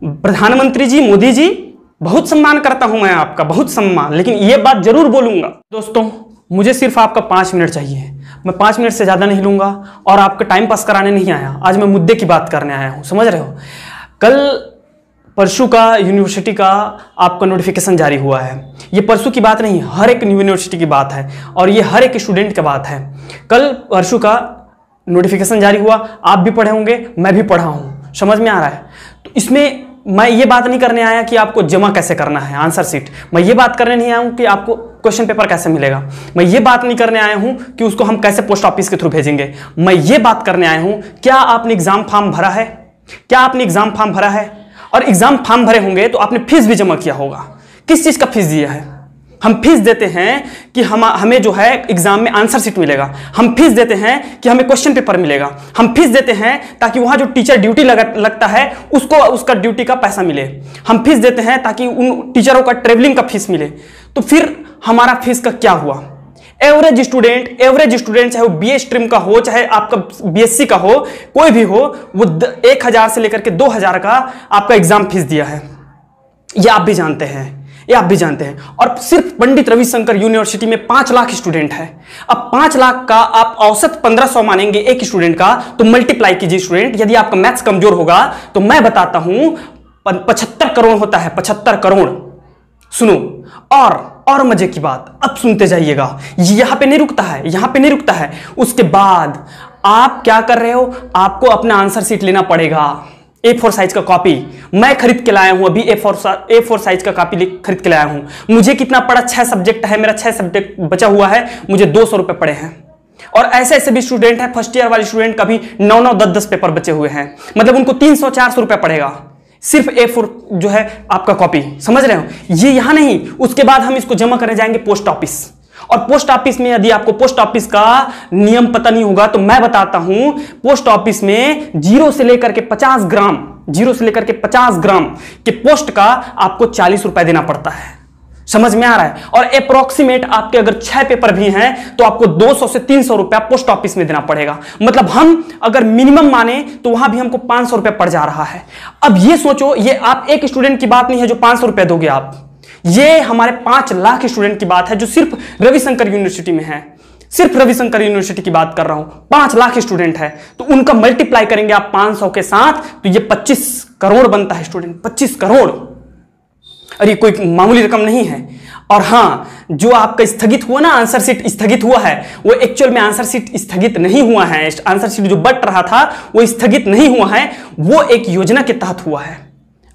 प्रधानमंत्री जी, मोदी जी, बहुत सम्मान करता हूं मैं आपका, बहुत सम्मान, लेकिन ये बात जरूर बोलूंगा। दोस्तों, मुझे सिर्फ आपका 5 मिनट चाहिए, मैं 5 मिनट से ज्यादा नहीं लूंगा और आपका टाइम पास कराने नहीं आया। आज मैं मुद्दे की बात करने आया हूं, समझ रहे हो। कल परसों का यूनिवर्सिटी का आपका नोटिफिकेशन जारी हुआ है। ये परसों की बात नहीं, हर एक यूनिवर्सिटी की बात है और ये हर एक स्टूडेंट की बात है। कल परसों का नोटिफिकेशन जारी हुआ, आप भी पढ़े होंगे, मैं भी पढ़ा हूं, समझ में आ रहा है। तो इसमें मैं ये बात नहीं करने आया कि आपको जमा कैसे करना है आंसर शीट, मैं ये बात करने नहीं आया हूं कि आपको क्वेश्चन पेपर कैसे मिलेगा, मैं ये बात नहीं करने आया हूं कि उसको हम कैसे पोस्ट ऑफिस के थ्रू भेजेंगे। मैं ये बात करने आया हूं, क्या आपने एग्जाम फॉर्म भरा है, क्या आपने एग्जाम फॉर्म भरा है, और एग्जाम फॉर्म भरे होंगे तो आपने फीस भी जमा किया होगा। किस चीज का फीस दिया है? हम फीस देते हैं कि हमें जो है एग्जाम में आंसर शीट मिलेगा, हम फीस देते हैं कि हमें क्वेश्चन पेपर मिलेगा, हम फीस देते हैं ताकि वहां जो टीचर ड्यूटी लगता है उसको उसका ड्यूटी का पैसा मिले, हम फीस देते हैं ताकि उन टीचरों का ट्रेवलिंग का फीस मिले। तो फिर हमारा फीस का क्या हुआ? एवरेज स्टूडेंट चाहे वो बीए स्ट्रीम का हो, चाहे आपका बीएससी का हो, कोई भी हो, वो 1000 से लेकर के 2000 का आपका एग्जाम फीस दिया है। ये आप भी जानते हैं, ये आप भी जानते हैं। और सिर्फ पंडित रविशंकर यूनिवर्सिटी में 5 लाख स्टूडेंट है। अब 5 लाख का आप औसत 1500 मानेंगे एक स्टूडेंट का, तो मल्टीप्लाई कीजिए स्टूडेंट। यदि आपका मैथ्स कमजोर होगा तो मैं बताता हूं 75 करोड़ होता है, 75 करोड़। सुनो, और मजे की बात अब सुनते जाइएगा, यहां पे नहीं रुकता है, यहां पे नहीं रुकता है। उसके बाद आप क्या कर रहे हो, आपको अपना आंसर शीट लेना पड़ेगा। A4 साइज का कॉपी मैं खरीद के लाया हूं, अभी A4 साइज का कॉपी खरीद के लाया हूं। मुझे कितना पड़ा, 6 सब्जेक्ट है, मेरा 6 सब्जेक्ट बचा हुआ है, मुझे 200 रुपए पड़े हैं। और ऐसे ऐसे भी स्टूडेंट है, फर्स्ट ईयर वाले स्टूडेंट का भी 9-9, 10-10 पेपर बचे हुए हैं, मतलब उनको 300-400 रुपए पड़ेगा सिर्फ A4 जो है आपका कॉपी, समझ रहे हो। ये यहां नहीं, उसके बाद हम इसको जमा करने जाएंगे पोस्ट ऑफिस। और पोस्ट ऑफिस में यदि आपको पोस्ट ऑफिस का नियम पता नहीं होगा तो मैं बताता हूं, पोस्ट ऑफिस में 0 से लेकर के 50 ग्राम के पोस्ट का आपको 40 रुपए देना पड़ता है, समझ में आ रहा है। और अप्रोक्सीमेट आपके अगर 6 पेपर भी हैं तो आपको 200 से 300 रुपया पोस्ट ऑफिस में देना पड़ेगा। मतलब हम अगर मिनिमम माने तो वहां भी हमको 500 रुपया पड़ जा रहा है। अब ये सोचो, ये आप एक स्टूडेंट की बात नहीं है जो 500 रुपया दोगे आप, ये हमारे 5 लाख स्टूडेंट की बात है जो सिर्फ रविशंकर यूनिवर्सिटी में है। सिर्फ रविशंकर यूनिवर्सिटी की बात कर रहा हूं, 5 लाख स्टूडेंट है, तो उनका मल्टीप्लाई करेंगे आप 500 के साथ तो ये 25 करोड़ बनता है स्टूडेंट, 25 करोड़। और ये कोई मामूली रकम नहीं है। और हां, जो आपका स्थगित हुआ ना, आंसर शीट स्थगित हुआ है, वो एक्चुअल में आंसर शीट स्थगित नहीं हुआ है। आंसर शीट जो बट रहा था वो स्थगित नहीं हुआ है, वो एक योजना के तहत हुआ है।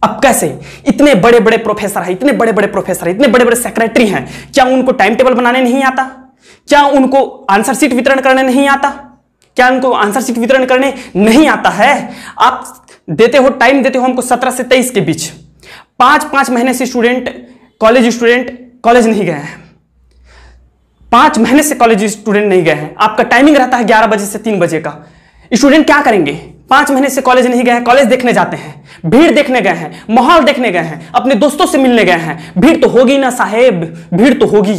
अब कैसे? इतने बड़े बड़े प्रोफेसर हैं, इतने बड़े बड़े सेक्रेटरी हैं, क्या उनको टाइम टेबल बनाने नहीं आता? क्या उनको आंसर शीट वितरण करने नहीं आता? क्या उनको आंसर शीट वितरण करने नहीं आता है? आप देते हो, टाइम देते हो हमको 17 से 23 के बीच, 5-5 महीने से स्टूडेंट कॉलेज नहीं गए हैं, 5 महीने से कॉलेज स्टूडेंट नहीं गए हैं। आपका टाइमिंग रहता है 11 बजे से 3 बजे का। स्टूडेंट क्या करेंगे? 5 महीने से कॉलेज नहीं गए हैं, कॉलेज देखने जाते हैं, भीड़ देखने गए हैं, माहौल देखने गए हैं, अपने दोस्तों से मिलने गए हैं। भीड़ तो होगी ना साहेब, भीड़ तो होगी,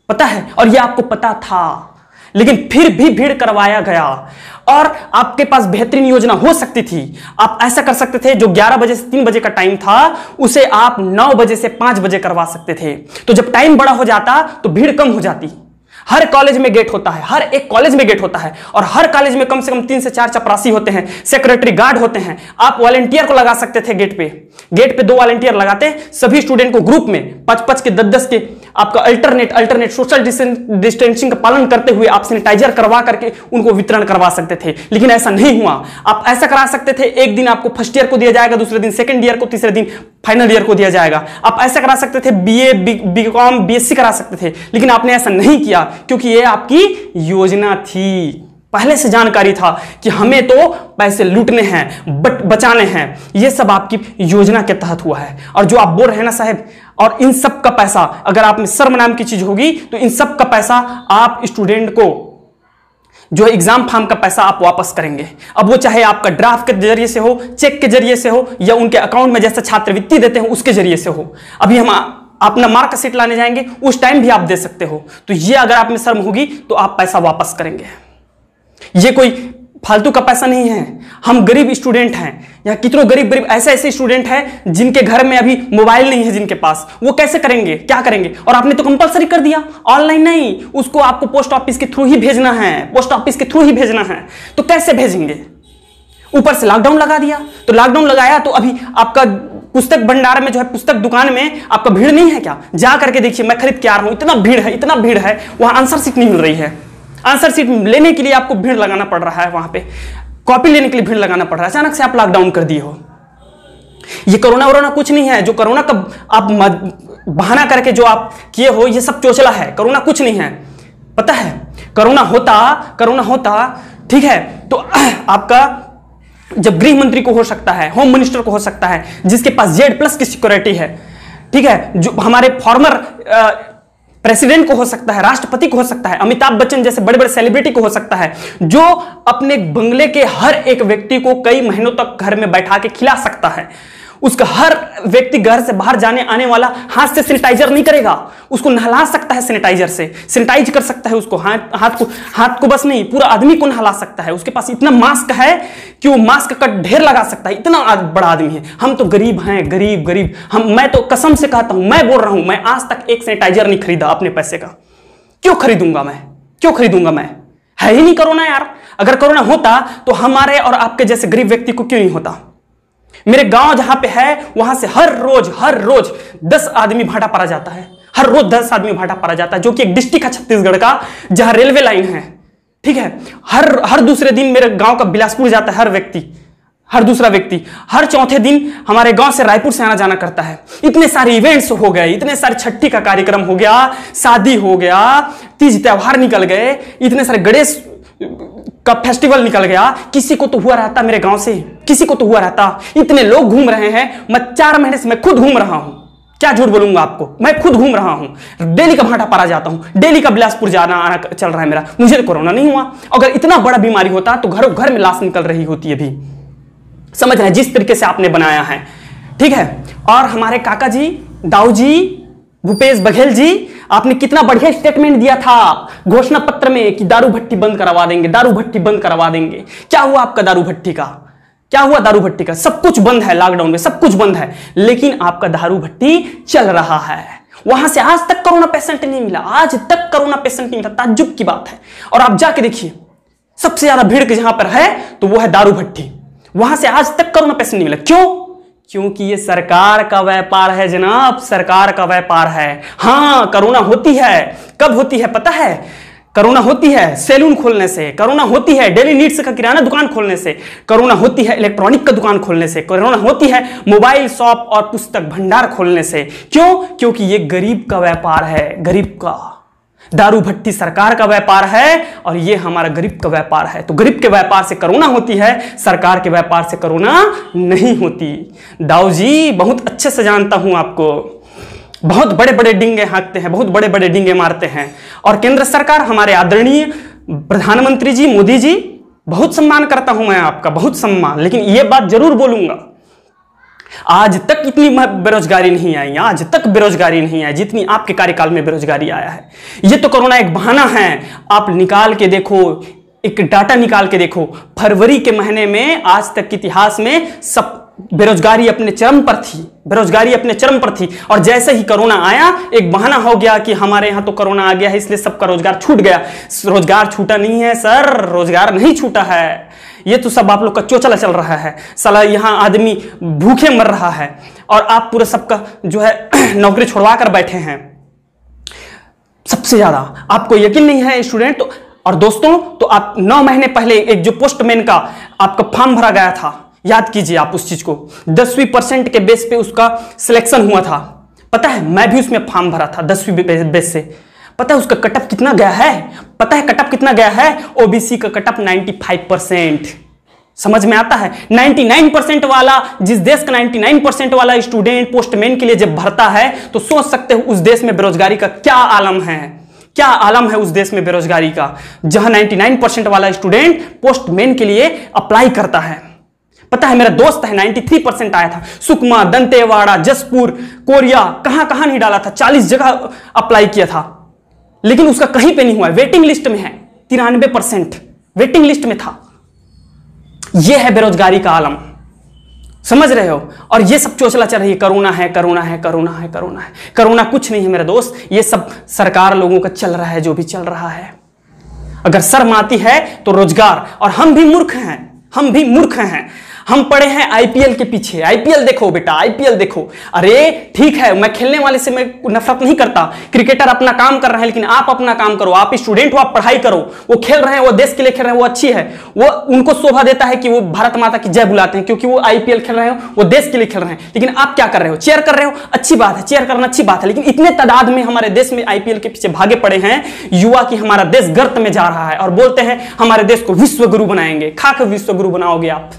पता है, और ये आपको पता था, लेकिन फिर भी भीड़ करवाया गया। और आपके पास बेहतरीन योजना हो सकती थी, आप ऐसा कर सकते थे, जो 11 बजे से 3 बजे का टाइम था उसे आप 9 बजे से 5 बजे करवा सकते थे। तो जब टाइम बड़ा हो जाता तो भीड़ कम हो जाती। हर कॉलेज में गेट होता है, हर एक कॉलेज में गेट होता है, और हर कॉलेज में कम से कम 3 से 4 चपरासी होते हैं, सेक्रेटरी गार्ड होते हैं। आप वॉलंटियर को लगा सकते थे गेट पे 2 वॉलंटियर लगाते, सभी स्टूडेंट को ग्रुप में 5-5 के 10-10 के आपका अल्टरनेट सोशल डिस्टेंसिंग का पालन करते हुए आप सैनिटाइजर करवा करके उनको वितरण करवा सकते थे। लेकिन ऐसा नहीं हुआ। आप ऐसा करा सकते थे, एक दिन आपको फर्स्ट ईयर को दिया जाएगा, दूसरे दिन सेकंड ईयर को, तीसरे दिन फाइनल ईयर को दिया जाएगा। आप ऐसा करा सकते थे, बीए, बीकॉम, बीएससी करा सकते थे, लेकिन आपने ऐसा नहीं किया क्योंकि ये आपकी योजना थी। पहले से जानकारी था कि हमें तो पैसे लूटने हैं, बचाने हैं। ये सब आपकी योजना के तहत हुआ है। और जो आप बोल रहे हैं ना साहब, और इन सब का पैसा, अगर आप में शर्म नाम की चीज होगी तो इन सब का पैसा आप स्टूडेंट को, जो एग्जाम फॉर्म का पैसा आप वापस करेंगे। अब वो चाहे आपका ड्राफ्ट के जरिए से हो, चेक के जरिए से हो, या उनके अकाउंट में जैसे छात्रवृत्ति देते हैं उसके जरिए से हो। अभी हम अपना मार्कशीट लाने जाएंगे, उस टाइम भी आप दे सकते हो। तो ये अगर आप में शर्म होगी तो आप पैसा वापस करेंगे। ये कोई फालतू का पैसा नहीं है। हम गरीब स्टूडेंट हैं, यहाँ कितनों गरीब गरीब ऐसे ऐसे स्टूडेंट हैं जिनके घर में अभी मोबाइल नहीं है, जिनके पास, वो कैसे करेंगे, क्या करेंगे? और आपने तो कंपलसरी कर दिया, ऑनलाइन नहीं, उसको आपको पोस्ट ऑफिस के थ्रू ही भेजना है, पोस्ट ऑफिस के थ्रू ही भेजना है। तो कैसे भेजेंगे? ऊपर से लॉकडाउन लगा दिया। तो लॉकडाउन लगाया तो अभी आपका पुस्तक भंडार में जो है, पुस्तक दुकान में आपका भीड़ नहीं है क्या? जा करके देखिए, मैं खरीद के आ रहा हूं, इतना भीड़ है, इतना भीड़ है, वहां आंसर शीट नहीं मिल रही है। आंसर शीट लेने के लिए आपको भीड़ लगाना पड़ रहा है, वहां पे कॉपी लेने के लिए भीड़ लगाना पड़ रहा है। अचानक से आप लॉकडाउन कर दिए हो। ये कोरोना वोरोना कुछ नहीं है, जो कोरोना का आप बहाना करके जो आप किए हो, ये सब चोचला है। कोरोना कुछ नहीं है, पता है? कोरोना होता ठीक है तो आपका जब गृह मंत्री को हो सकता है, होम मिनिस्टर को हो सकता है, जिसके पास Z+ की सिक्योरिटी है, ठीक है, जो हमारे फॉर्मर प्रेसिडेंट को हो सकता है, राष्ट्रपति को हो सकता है, अमिताभ बच्चन जैसे बड़े बड़े सेलिब्रिटी को हो सकता है, जो अपने बंगले के हर एक व्यक्ति को कई महीनों तक घर में बैठा के खिला सकता है। उसका हर व्यक्ति घर से बाहर जाने आने वाला हाथ से सैनिटाइजर नहीं करेगा, उसको नहला सकता है सैनिटाइजर से, सैनिटाइज कर सकता है उसको, हाथ को बस नहीं, पूरा आदमी को नहला सकता है। उसके पास इतना मास्क है कि वो मास्क का ढेर लगा सकता है, इतना बड़ा आदमी है। हम तो गरीब हैं, गरीब। मैं तो कसम से कहता हूं, मैं बोल रहा हूं, मैं आज तक एक सैनिटाइजर नहीं खरीदा अपने पैसे का। क्यों खरीदूंगा मैं? है ही नहीं कोरोना यार। अगर कोरोना होता तो हमारे और आपके जैसे गरीब व्यक्ति को क्यों नहीं होता? मेरे गांव जहां पे है, वहां से हर रोज 10 आदमी भाटा पड़ा जाता है, हर रोज 10 आदमी भाटा पड़ा जाता है, जो कि एक डिस्ट्रिक्ट है छत्तीसगढ़ का, जहां रेलवे लाइन है, ठीक है। हर दूसरे दिन मेरे गांव का बिलासपुर जाता है हर दूसरा व्यक्ति, हर चौथे दिन हमारे गांव से रायपुर से आना जाना करता है। इतने सारे इवेंट्स हो गए, इतने सारे छठी का कार्यक्रम हो गया, शादी हो गया, तीज त्योहार निकल गए, इतने सारे गणेश का फेस्टिवल निकल गया। किसी को तो हुआ रहता मेरे गांव से, किसी को तो हुआ रहता। इतने लोग घूम रहे हैं, मैं 4 महीने से मैं खुद घूम रहा हूं, क्या झूठ बोलूंगा आपको, मैं खुद घूम रहा हूं, डेली का भाटा पारा जाता हूं, डेली का बिलासपुर जाना आना चल रहा है मेरा। मुझे तो कोरोना नहीं हुआ। अगर इतना बड़ा बीमारी होता तो घरों घर में लाश निकल रही होती है। अभी समझ रहे हैं जिस तरीके से आपने बनाया है, ठीक है। और हमारे काका जी, दाऊ जी, भूपेश बघेल जी, आपने कितना बढ़िया स्टेटमेंट दिया था घोषणा पत्र में कि दारू भट्टी बंद करवा देंगे। क्या हुआ आपका दारू भट्टी का? क्या हुआ दारू भट्टी का? सब कुछ बंद है, लॉकडाउन में सब कुछ बंद है, लेकिन आपका दारू भट्टी चल रहा है। वहां से आज तक कोरोना पेशेंट नहीं मिला, आज तक कोरोना पेशेंट नहीं मिला। ताज्जुब की बात है। और आप जाके देखिए, सबसे ज्यादा भीड़ जहां पर है तो वो है दारू भट्टी, वहां से आज तक कोरोना पेशेंट नहीं मिला। क्यों? क्योंकि ये सरकार का व्यापार है जनाब, सरकार का व्यापार है। हाँ, कोरोना होती है, कब होती है पता है? कोरोना होती है सैलून खोलने से, कोरोना होती है डेली नीड्स का किराना दुकान खोलने से, कोरोना होती है इलेक्ट्रॉनिक का दुकान खोलने से, कोरोना होती है मोबाइल शॉप और पुस्तक भंडार खोलने से। क्यों? क्योंकि ये गरीब का व्यापार है, गरीब का। दारू भट्टी सरकार का व्यापार है और ये हमारा गरीब का व्यापार है। तो गरीब के व्यापार से कोरोना होती है, सरकार के व्यापार से कोरोना नहीं होती। दाऊ जी, बहुत अच्छे से जानता हूं आपको, बहुत बड़े बड़े डिंगे हाँकते हैं, बहुत बड़े बड़े डिंगे मारते हैं। और केंद्र सरकार, हमारे आदरणीय प्रधानमंत्री जी, मोदी जी, बहुत सम्मान करता हूं मैं आपका, बहुत सम्मान। लेकिन यह बात जरूर बोलूंगा, आज तक इतनी बेरोजगारी नहीं आई, आज तक बेरोजगारी नहीं आई जितनी आपके कार्यकाल में बेरोजगारी आया है। ये तो कोरोना एक बहाना है। आप निकाल के देखो, एक डाटा निकाल के देखो, फरवरी के महीने में आज तक के इतिहास में सब बेरोजगारी अपने चरम पर थी। और जैसे ही कोरोना आया, एक बहाना हो गया कि हमारे यहां तो कोरोना आ गया है इसलिए सबका रोजगार छूट गया। रोजगार छूटा नहीं है सर, रोजगार नहीं छूटा है। ये तो सब आप लोग का चोचला चल रहा है। साला यहां आदमी भूखे मर रहा है और आप पूरे सबका जो है नौकरी छोड़वा कर बैठे हैं। सबसे ज्यादा आपको यकीन नहीं है स्टूडेंट और दोस्तों, तो आप 9 महीने पहले एक जो पोस्टमैन का आपका फॉर्म भरा गया था, याद कीजिए आप उस चीज को, 10% के बेस पे उसका सिलेक्शन हुआ था। पता है, मैं भी उसमें फॉर्म भरा था 10वीं बेस से। पता है उसका कटअप कितना गया है? पता है कटअप कितना गया है? ओबीसी का कटअप 95%। समझ में आता है? 99% वाला, जिस देश का 99% वाला स्टूडेंट पोस्टमैन के लिए जब भरता है तो सोच सकते हो उस देश में बेरोजगारी का क्या आलम है, क्या आलम है उस देश में बेरोजगारी का, जहां 99% वाला स्टूडेंट पोस्टमैन के लिए अप्लाई करता है। पता है मेरा दोस्त है 93% आया था, सुकमा, दंतेवाड़ा, जसपुर, कोरिया, कहां कहां नहीं डाला था, 40 जगह अप्लाई किया था, लेकिन उसका कहीं पे नहीं हुआ। वेटिंग लिस्ट में है, 93% वेटिंग लिस्ट में था। ये है बेरोजगारी का आलम, समझ रहे हो। और ये सब चोचला चल रही है, कोरोना है, कोरोना है, कोरोना है, कोरोना है। कोरोना कुछ नहीं है मेरे दोस्त, ये सब सरकार लोगों का चल रहा है, जो भी चल रहा है। अगर शर्म आती है तो रोजगार, और हम भी मूर्ख हैं, हम भी मूर्ख हैं। हम पड़े हैं आईपीएल के पीछे। आईपीएल देखो बेटा, आईपीएल देखो। अरे ठीक है, मैं खेलने वाले से मैं नफरत नहीं करता, क्रिकेटर अपना काम कर रहे हैं, लेकिन आप अपना काम करो। आप स्टूडेंट हो, आप पढ़ाई करो। वो खेल रहे हैं, वो देश के लिए खेल रहे हैं, वो अच्छी है। वो उनको शोभा देता है कि वो भारत माता की जय बुलाते हैं, क्योंकि वो आईपीएल खेल रहे हो, वो देश के लिए खेल रहे हैं। लेकिन आप क्या कर रहे हो? चेयर कर रहे हो, अच्छी बात है, चेयर करना अच्छी बात है, लेकिन इतने तादाद में हमारे देश में आईपीएल के पीछे भागे पड़े हैं युवा की हमारा देश गर्त में जा रहा है, और बोलते हैं हमारे देश को विश्व गुरु बनाएंगे। खाकर विश्व गुरु बनाओगे आप।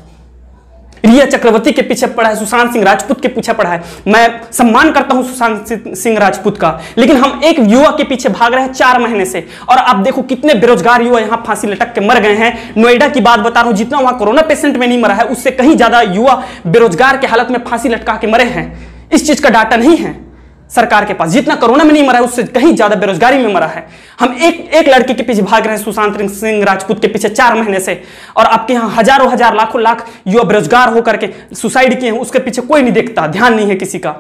रिया चक्रवर्ती के पीछे पड़ा है, सुशांत सिंह राजपूत के पीछे पड़ा है। मैं सम्मान करता हूं सुशांत सिंह राजपूत का, लेकिन हम एक युवा के पीछे भाग रहे हैं 4 महीने से। और आप देखो कितने बेरोजगार युवा यहां फांसी लटक के मर गए हैं। नोएडा की बात बता रहा हूं, जितना वहां कोरोना पेशेंट में नहीं मरा है, उससे कहीं ज्यादा युवा बेरोजगार के हालत में फांसी लटका के मरे हैं। इस चीज का डाटा नहीं है सरकार के पास। जितना कोरोना में नहीं मरा है, उससे कहीं ज्यादा बेरोजगारी में मरा है। हम एक लड़के के पीछे भाग रहे हैं, सुशांत सिंह राजपूत के पीछे 4 महीने से, और आपके यहाँ हजारों हजार लाखों लाख युवा बेरोजगार होकर के सुसाइड किए हैं, उसके पीछे कोई नहीं देखता, ध्यान नहीं है किसी का।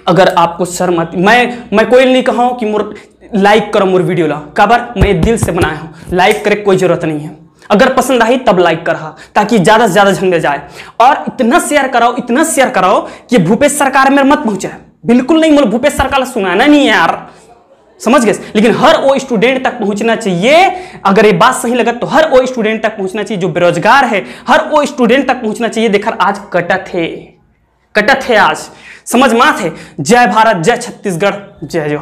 अगर आपको शर्म आती, मैं कोई नहीं कहूं कि लाइक करो मोर वीडियो ला, काबर मैं दिल से बनाया हूं। लाइक करे कोई जरूरत नहीं है, अगर पसंद आई तब लाइक करा, ताकि ज्यादा से ज्यादा झंडे जाए। और इतना शेयर कराओ, इतना शेयर कराओ कि भूपेश सरकार में मत पहुंचे। बिल्कुल नहीं, मुझे भूपेश सरकार सुनाना नहीं है यार, समझ गए। लेकिन हर वो स्टूडेंट तक पहुंचना चाहिए। अगर ये बात सही लगा तो हर वो स्टूडेंट तक पहुंचना चाहिए जो बेरोजगार है, हर वो स्टूडेंट तक पहुंचना चाहिए। देखकर आज कटत है आज, समझ मात है। जय भारत, जय छत्तीसगढ़, जय जय।